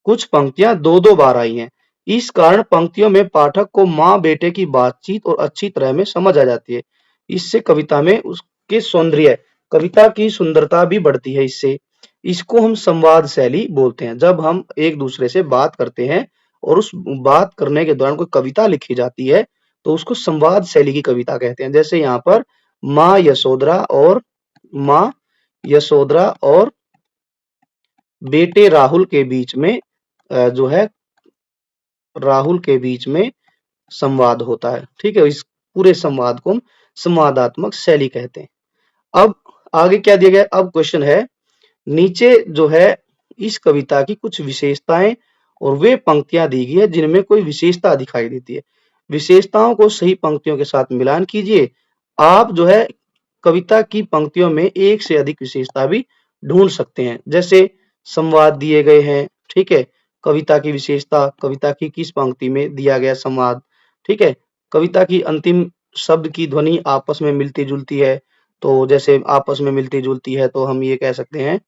Speaker 1: कुछ पंक्तियां दो दो बार आई हैं। इस कारण पंक्तियों में पाठक को माँ बेटे की बातचीत और अच्छी तरह में समझ आ जाती है। इससे कविता में उसके सौंदर्य, कविता की सुंदरता भी बढ़ती है। इससे इसको हम संवाद शैली बोलते हैं। जब हम एक दूसरे से बात करते हैं और उस बात करने के दौरान कोई कविता लिखी जाती है तो उसको संवाद शैली की कविता कहते हैं। जैसे यहाँ पर माँ यशोधरा और माँ यशोधरा और बेटे राहुल के बीच में जो है राहुल के बीच में संवाद होता है। ठीक है, इस पूरे संवाद को हम संवादात्मक शैली कहते हैं। अब आगे क्या दिया गया? अब क्वेश्चन है, नीचे जो है इस कविता की कुछ विशेषताएं और वे पंक्तियां दी गई है जिनमें कोई विशेषता दिखाई देती है। विशेषताओं को सही पंक्तियों के साथ मिलान कीजिए। आप जो है कविता की पंक्तियों में एक से अधिक विशेषता भी ढूंढ सकते हैं। जैसे संवाद दिए गए हैं। ठीक है, कविता की विशेषता, कविता की किस पंक्ति में दिया गया संवाद। ठीक है, कविता की अंतिम शब्द की ध्वनि आपस में मिलती जुलती है। तो जैसे आपस में मिलती जुलती है तो हम ये कह सकते हैं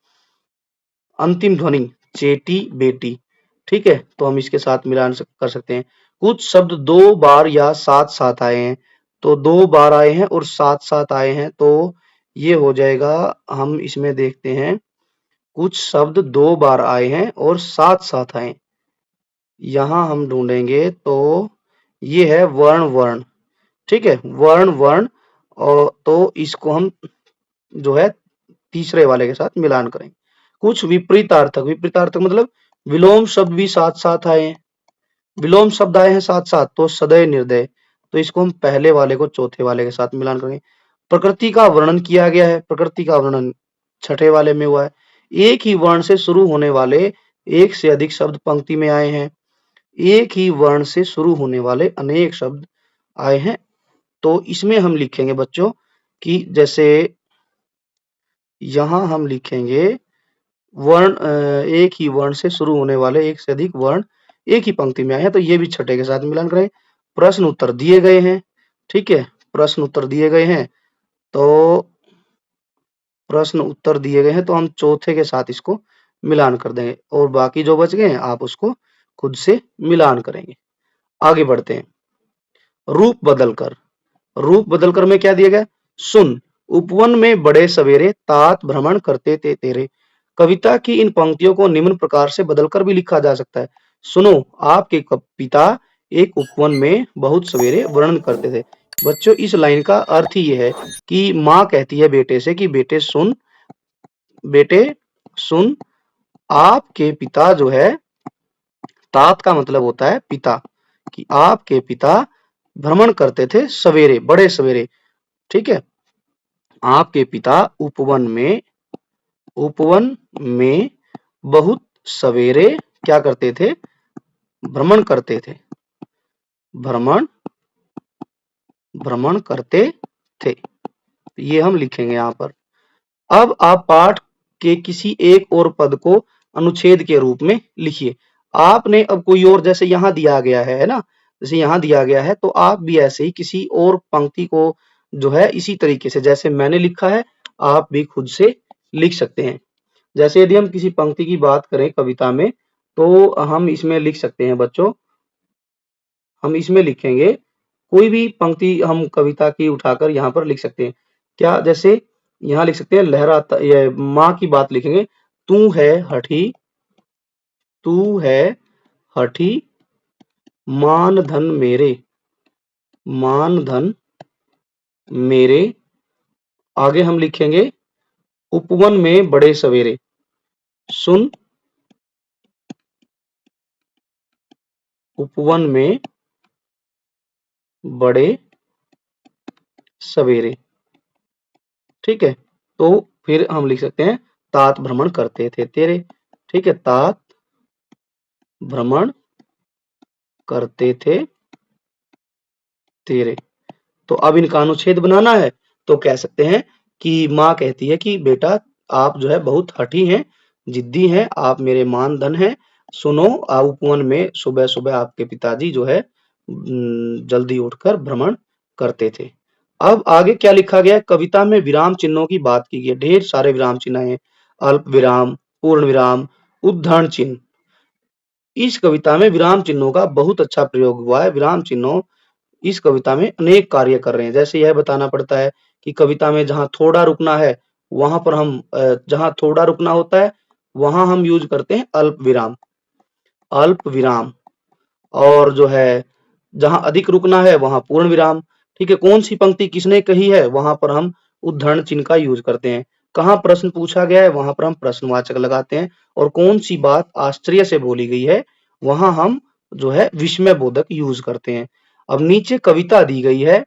Speaker 1: अंतिम ध्वनि चेटी बेटी। ठीक है, तो हम इसके साथ मिलान कर सकते हैं। कुछ शब्द दो बार या साथ साथ आए हैं। तो दो बार आए हैं और साथ साथ आए हैं। तो ये हो जाएगा, हम इसमें देखते हैं कुछ शब्द दो बार आए हैं और साथ साथ आए। यहाँ हम ढूंढेंगे तो ये है वर्ण वर्ण। ठीक है, वर्ण वर्ण। और तो इसको हम जो है तीसरे वाले के साथ मिलान करेंगे। कुछ विपरीतार्थक, विपरीतार्थक मतलब विलोम शब्द भी साथ साथ आए हैं। विलोम शब्द आए हैं साथ साथ। तो सदय निर्दय, तो इसको हम पहले वाले को चौथे वाले के साथ मिलान करेंगे। प्रकृति का वर्णन किया गया है। प्रकृति का वर्णन छठे वाले में हुआ है। एक ही वर्ण से शुरू होने वाले एक से अधिक शब्द पंक्ति में आए हैं। एक ही वर्ण से शुरू होने वाले अनेक शब्द आए हैं। तो इसमें हम लिखेंगे बच्चों कि जैसे यहाँ हम लिखेंगे वर्ण एक ही वर्ण से शुरू होने वाले एक से अधिक वर्ण एक ही पंक्ति में आए हैं। तो ये भी छठे के साथ मिलान करें। प्रश्न उत्तर दिए गए हैं। ठीक है, प्रश्न उत्तर दिए गए हैं। तो प्रश्न उत्तर दिए गए हैं तो हम चौथे के साथ इसको मिलान कर देंगे और बाकी जो बच गए हैं आप उसको खुद से मिलान करेंगे। आगे बढ़ते हैं। रूप बदलकर, रूप बदलकर में क्या दिया गया? सुन उपवन में बड़े सवेरे तात भ्रमण करते थे तेरे। कविता की इन पंक्तियों को निम्न प्रकार से बदलकर भी लिखा जा सकता है। सुनो आपके पिता एक उपवन में बहुत सवेरे वर्णन करते थे। बच्चों इस लाइन का अर्थ ही ये है कि माँ कहती है बेटे से कि बेटे सुन, आपके पिता जो है, तात का मतलब होता है पिता, कि आपके पिता भ्रमण करते थे सवेरे, बड़े सवेरे, ठीक है। आपके पिता उपवन में बहुत सवेरे क्या करते थे, भ्रमण करते थे, भ्रमण भ्रमण करते थे। ये हम लिखेंगे यहाँ पर। अब आप पाठ के किसी एक और पद को अनुच्छेद के रूप में लिखिए। आपने अब कोई और, जैसे यहाँ दिया गया है ना, जैसे यहाँ दिया गया है, तो आप भी ऐसे ही किसी और पंक्ति को जो है इसी तरीके से जैसे मैंने लिखा है आप भी खुद से लिख सकते हैं। जैसे यदि हम किसी पंक्ति की बात करें कविता में, तो हम इसमें लिख सकते हैं बच्चों, हम इसमें लिखेंगे कोई भी पंक्ति हम कविता की उठाकर यहाँ पर लिख सकते हैं। क्या, जैसे यहाँ लिख सकते हैं लहराता, ये माँ की बात लिखेंगे, तू है हठी, तू है हठी मान धन मेरे, मान धन मेरे। आगे हम लिखेंगे उपवन में बड़े सवेरे, सुन उपवन में बड़े सवेरे, ठीक है। तो फिर हम लिख सकते हैं तात भ्रमण करते थे तेरे, ठीक है, तात भ्रमण करते थे तेरे। तो अब इनका अनुच्छेद बनाना है, तो कह सकते हैं कि माँ कहती है कि बेटा आप जो है बहुत हठी हैं, जिद्दी हैं, आप मेरे मानधन हैं। सुनो, उपवन में सुबह सुबह आपके पिताजी जो है जल्दी उठकर भ्रमण करते थे। अब आगे क्या लिखा गया है, कविता में विराम चिन्हों की बात की गई है, ढेर सारे विराम चिन्ह हैं, अल्प विराम, पूर्ण विराम, उद्धरण चिन्ह। इस कविता में विराम चिन्हों का बहुत अच्छा प्रयोग हुआ है। विराम चिन्हों इस कविता में अनेक कार्य कर रहे हैं। जैसे यह बताना पड़ता है कि कविता में जहां थोड़ा रुकना है वहां पर हम जहां थोड़ा रुकना होता है वहां हम यूज करते हैं अल्प विराम, अल्प विराम। और जो है जहां अधिक रुकना है वहां पूर्ण विराम, ठीक है। कौन सी पंक्ति किसने कही है वहां पर हम उद्धरण चिन्ह का यूज करते हैं। कहाँ प्रश्न पूछा गया है वहां पर हम प्रश्नवाचक लगाते हैं। और कौन सी बात आश्चर्य से बोली गई है वहां हम जो है विस्मय बोधक यूज करते हैं। अब नीचे कविता दी गई है,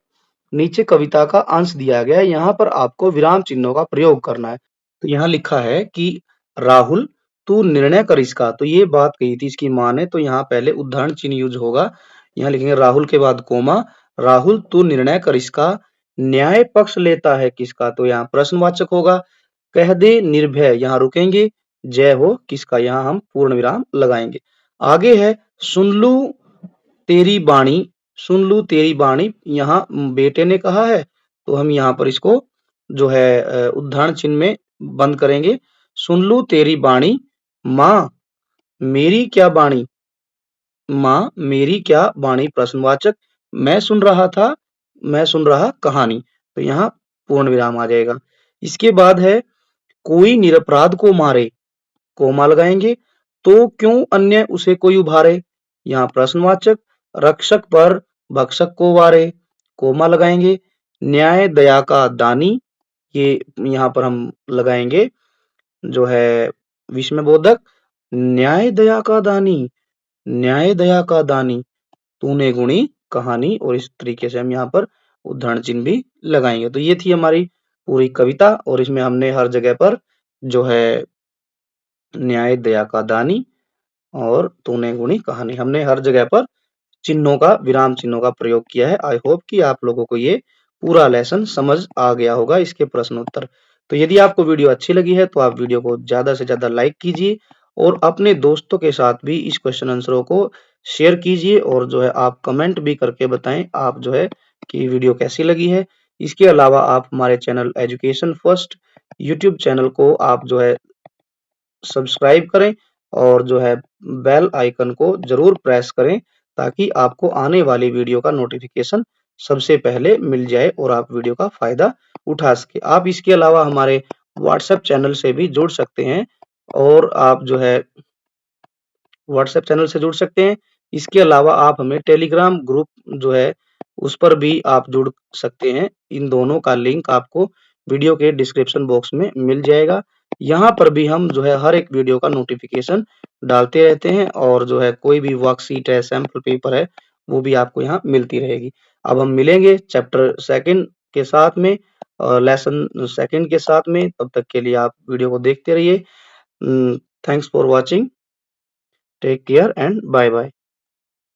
Speaker 1: नीचे कविता का अंश दिया गया है, यहाँ पर आपको विराम चिन्हों का प्रयोग करना है। तो यहाँ लिखा है कि राहुल तू निर्णय कर इसका, तो ये बात कही थी इसकी माँ ने, तो यहाँ पहले उद्धरण चिन्ह यूज होगा। यहाँ लिखेंगे राहुल के बाद कोमा, राहुल तू निर्णय कर इसका, न्याय पक्ष लेता है किसका, तो यहाँ प्रश्नवाचक होगा। कह दे निर्भय, यहाँ रुकेंगे, जय हो किसका, यहाँ हम पूर्ण विराम लगाएंगे। आगे है सुन लू तेरी बाणी, सुन लू तेरी बाणी, यहाँ बेटे ने कहा है तो हम यहाँ पर इसको जो है उद्धरण चिन्ह में बंद करेंगे। सुन लू तेरी बाणी, माँ मेरी क्या बाणी, माँ मेरी क्या बाणी प्रश्नवाचक, मैं सुन रहा था, मैं सुन रहा कहानी, तो यहाँ पूर्ण विराम आ जाएगा। इसके बाद है कोई निरपराध को मारे, कोमा लगाएंगे, तो क्यों अन्य उसे कोई उभारे, यहाँ प्रश्नवाचक। रक्षक पर भक्षक को वारे, कोमा लगाएंगे। न्याय दया का दानी, ये यहाँ पर हम लगाएंगे जो है विस्मय बोधक। न्याय दया का दानी, न्याय दया का दानी, तूने गुणी कहानी, और इस तरीके से हम यहाँ पर उद्धरण चिन्ह भी लगाएंगे। तो ये थी हमारी पूरी कविता, और इसमें हमने हर जगह पर जो है न्याय दया का दानी और तूने गुणी कहानी, हमने हर जगह पर चिन्हों का, विराम चिन्हों का प्रयोग किया है। आई होप कि आप लोगों को ये पूरा लेसन समझ आ गया होगा, इसके प्रश्न उत्तर। तो यदि आपको वीडियो अच्छी लगी है तो आप वीडियो को ज्यादा से ज्यादा लाइक कीजिए और अपने दोस्तों के साथ भी इस क्वेश्चन आंसरों को शेयर कीजिए, और जो है आप कमेंट भी करके बताएं आप जो है कि वीडियो कैसी लगी है। इसके अलावा आप हमारे channel education first YouTube channel को आप जो है सब्सक्राइब करें और जो है बेल आइकन को जरूर प्रेस करें, ताकि आपको आने वाली वीडियो का नोटिफिकेशन सबसे पहले मिल जाए और आप वीडियो का फायदा उठा सके। आप इसके अलावा हमारे व्हाट्सएप चैनल से भी जुड़ सकते हैं, और आप जो है व्हाट्सएप चैनल से जुड़ सकते हैं। इसके अलावा आप हमें टेलीग्राम ग्रुप जो है उस पर भी आप जुड़ सकते हैं। इन दोनों का लिंक आपको वीडियो के डिस्क्रिप्शन बॉक्स में मिल जाएगा। यहाँ पर भी हम जो है हर एक वीडियो का नोटिफिकेशन डालते रहते हैं और जो है कोई भी वर्कशीट है, सैंपल पेपर है, वो भी आपको यहाँ मिलती रहेगी। अब हम मिलेंगे चैप्टर 2 के साथ में, लेसन 2 के साथ में। तब तक के लिए आप वीडियो को देखते रहिए। Thanks for watching. Take care and bye bye.